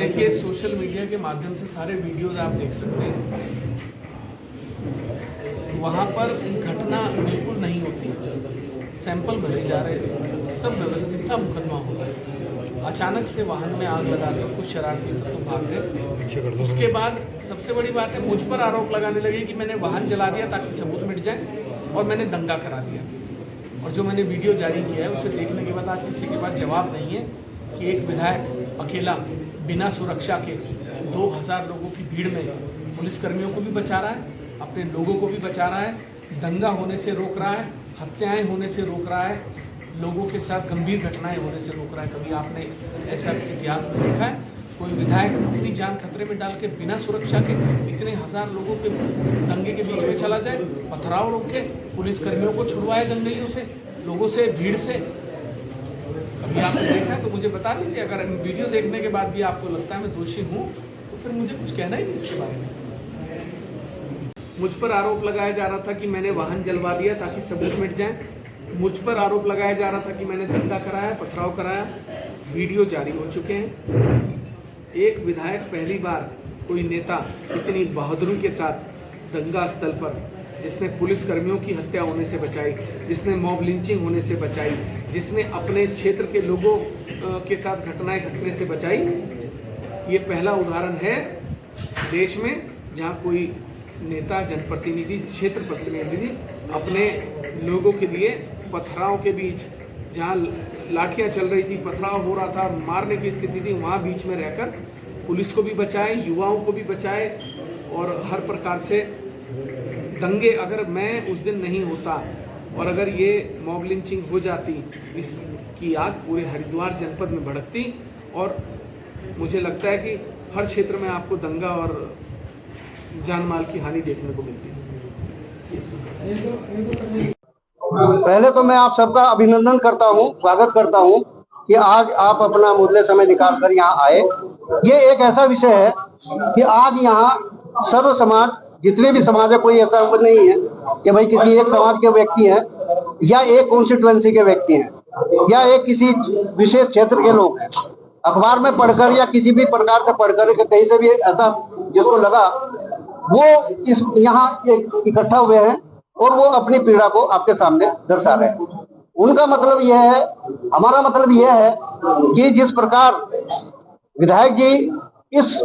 देखिए, social media के माध्यम से सारे वीडियोस आप देख सकते हैं, वहाँ पर घटना बिल्कुल नहीं होती, सैंपल भरे जा रहे थे, सब व्यवस्थित था, मुकदमा हो गया। अचानक से वाहन में आग लगाकर कुछ शरारती तत्व भाग गए। उसके बाद सबसे बड़ी बात है, मुझ पर आरोप लगाने लगे कि मैंने वाहन जला दिया ताकि सबूत मिट जाए और मैंने दंगा करा दिया। और जो मैंने वीडियो जारी किया है उसे देखने के बाद आज किसी के पास जवाब नहीं है कि एक विधायक अकेला बिना सुरक्षा के 2000 लोगों की भीड़ में पुलिसकर्मियों को भी बचा रहा है, अपने लोगों को भी बचा रहा है, दंगा होने से रोक रहा है, हत्याएं होने से रोक रहा है, लोगों के साथ गंभीर घटनाएं होने से रोक रहा है। कभी आपने ऐसा इतिहास में देखा है कोई विधायक अपनी जान खतरे में डाल के बिना सुरक्षा के इतने हजार लोगों के दंगे के बीच में चला जाए, पथराव रोके, पुलिसकर्मियों को छुड़वाए दंगइयों से, लोगों से, भीड़ से? कभी आपने देखा है तो मुझे बता दीजिए। अगर वीडियो देखने के बाद भी आपको लगता है मैं दोषी हूँ तो फिर मुझे कुछ कहना ही नहीं इसके बारे में। मुझ पर आरोप लगाया जा रहा था कि मैंने वाहन जलवा दिया ताकि सबूत मिट जाए, मुझ पर आरोप लगाया जा रहा था कि मैंने दंगा कराया, पथराव कराया। वीडियो जारी हो चुके हैं। एक विधायक पहली बार, कोई नेता इतनी बहादुरी के साथ दंगा स्थल पर, जिसने पुलिसकर्मियों की हत्या होने से बचाई, जिसने मॉब लिंचिंग होने से बचाई, जिसने अपने क्षेत्र के लोगों के साथ घटनाएं घटने से बचाई, ये पहला उदाहरण है देश में जहां कोई नेता, जनप्रतिनिधि, क्षेत्र प्रतिनिधि अपने लोगों के लिए पथराव के बीच, जहां लाठियां चल रही थी, पथराव हो रहा था, मारने की स्थिति थी, वहां बीच में रहकर पुलिस को भी बचाए, युवाओं को भी बचाए और हर प्रकार से दंगे, अगर मैं उस दिन नहीं होता और अगर ये मॉब लिंचिंग हो जाती, इसकी आग पूरे हरिद्वार जनपद में भड़कती और मुझे लगता है कि हर क्षेत्र में आपको दंगा और जान माल की हानि देखने को मिलती है। पहले तो मैं आप सबका अभिनंदन करता हूं, स्वागत करता हूं कि आज आप अपना मूल्य समय निकाल कर यहाँ आए। ये एक ऐसा विषय है कि आज यहाँ सर्व समाज, जितने भी समाज है, कोई ऐसा नहीं है कि भाई किसी एक समाज के व्यक्ति हैं या एक कॉन्स्टिट्यूएंसी के व्यक्ति हैं या एक किसी विशेष क्षेत्र के लोग हैं। अखबार में पढ़कर या किसी भी प्रकार से पढ़कर कहीं से भी ऐसा जिसको लगा, वो इस यहाँ इकट्ठा हुए हैं और वो अपनी पीड़ा को आपके सामने दर्शा रहे हैं। उनका मतलब यह है, हमारा मतलब यह है कि जिस प्रकार विधायक जी इस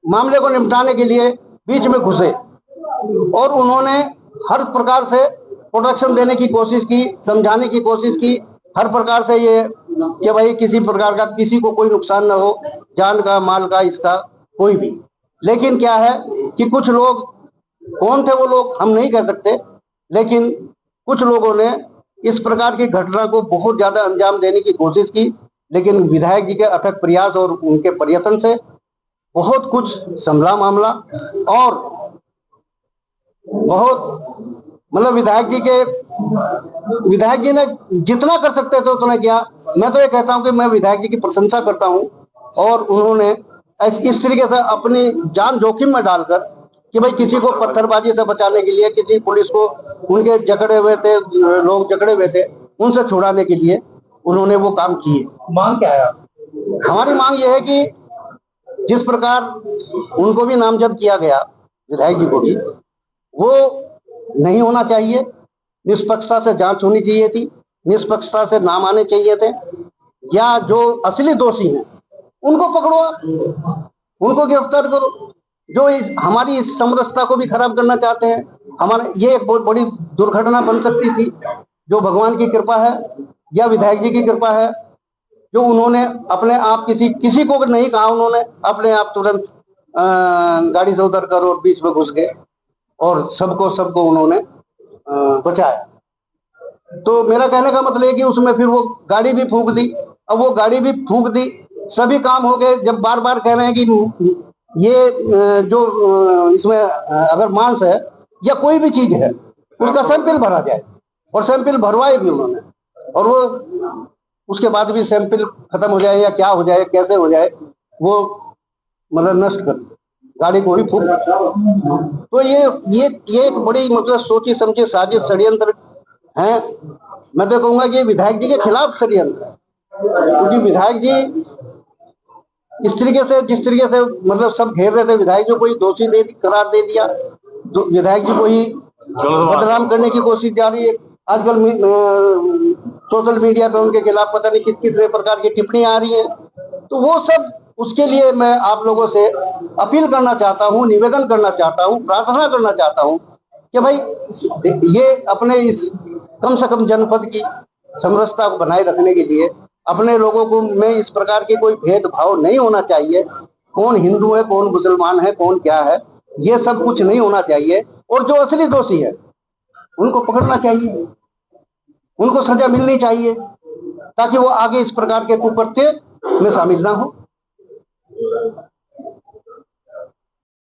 मामले को निपटाने के लिए बीच में घुसे और उन्होंने हर प्रकार से प्रोटेक्शन देने की कोशिश की, समझाने की कोशिश की, हर प्रकार से ये कि भाई किसी प्रकार का किसी को कोई नुकसान ना हो, जान का, माल का, इसका कोई भी। लेकिन क्या है कि कुछ लोग, कौन थे वो लोग हम नहीं कह सकते, लेकिन कुछ लोगों ने इस प्रकार की घटना को बहुत ज्यादा अंजाम देने की कोशिश की। लेकिन विधायक जी के अथक प्रयास और उनके प्रयत्न से बहुत कुछ संभला मामला और बहुत मतलब विधायक जी ने जितना कर सकते थे उतना किया। मैं तो ये कहता हूं कि मैं विधायक जी की प्रशंसा करता हूं और उन्होंने इस तरीके से अपनी जान जोखिम में डालकर कि भाई किसी को पत्थरबाजी से बचाने के लिए, किसी पुलिस को, उनके जकड़े हुए थे लोग, जकड़े हुए थे, उनसे छुड़ाने के लिए उन्होंने वो काम किए। मांग क्या है? हमारी मांग ये है कि जिस प्रकार उनको भी नामजद किया गया, विधायक जी को भी, वो नहीं होना चाहिए। निष्पक्षता से जांच होनी चाहिए थी, निष्पक्षता से नाम आने चाहिए थे, या जो असली दोषी हैं उनको पकड़ो, उनको गिरफ्तार करो। जो हमारी इस समरसता को भी खराब करना चाहते हैं, हमारा ये एक बहुत बड़ी दुर्घटना बन सकती थी। जो भगवान की कृपा है या विधायक जी की कृपा है, जो उन्होंने अपने आप किसी को नहीं कहा, उन्होंने अपने आप तुरंत गाड़ी से उतर कर और बीच में घुस गए और सबको उन्होंने बचाया। तो मेरा कहने का मतलब है कि उसमें फिर वो गाड़ी भी फूंक दी। अब वो गाड़ी भी फूंक दी, सभी काम हो गए। जब बार बार कह रहे हैं कि ये जो इसमें अगर मांस है या कोई भी चीज है उसका सैंपल भरा जाए, और सैंपल भरवाए भी उन्होंने, और वो उसके बाद भी सैंपल खत्म हो जाए या क्या हो जाए, कैसे हो जाए, वो मतलब नष्ट कर गाड़ी को ही फूंक। तो ये एक बड़ी मतलब सोची समझी साजिश, षड्यंत्र है। मैं तो कहूंगा कि विधायक जी के खिलाफ षड्यंत्र है, क्योंकि विधायक जी इस तरीके से जिस तरीके से मतलब सब घेर रहे थे, विधायक जी को ही दोषी करार दे दिया, विधायक जी को ही बदनाम करने की कोशिश जारी है। आजकल सोशल मीडिया पे उनके खिलाफ पता नहीं किस किस प्रकार की टिप्पणियां आ रही हैं। तो वो सब, उसके लिए मैं आप लोगों से अपील करना चाहता हूं, निवेदन करना चाहता हूं, प्रार्थना करना चाहता हूं कि भाई ये अपने इस कम से कम जनपद की समरसता को बनाए रखने के लिए अपने लोगों को में इस प्रकार के कोई भेदभाव नहीं होना चाहिए। कौन हिंदू है, कौन मुसलमान है, कौन क्या है, ये सब कुछ नहीं होना चाहिए। और जो असली दोषी है उनको पकड़ना चाहिए, उनको सजा मिलनी चाहिए, ताकि वो आगे इस प्रकार के कुकृत्य में शामिल ना हो।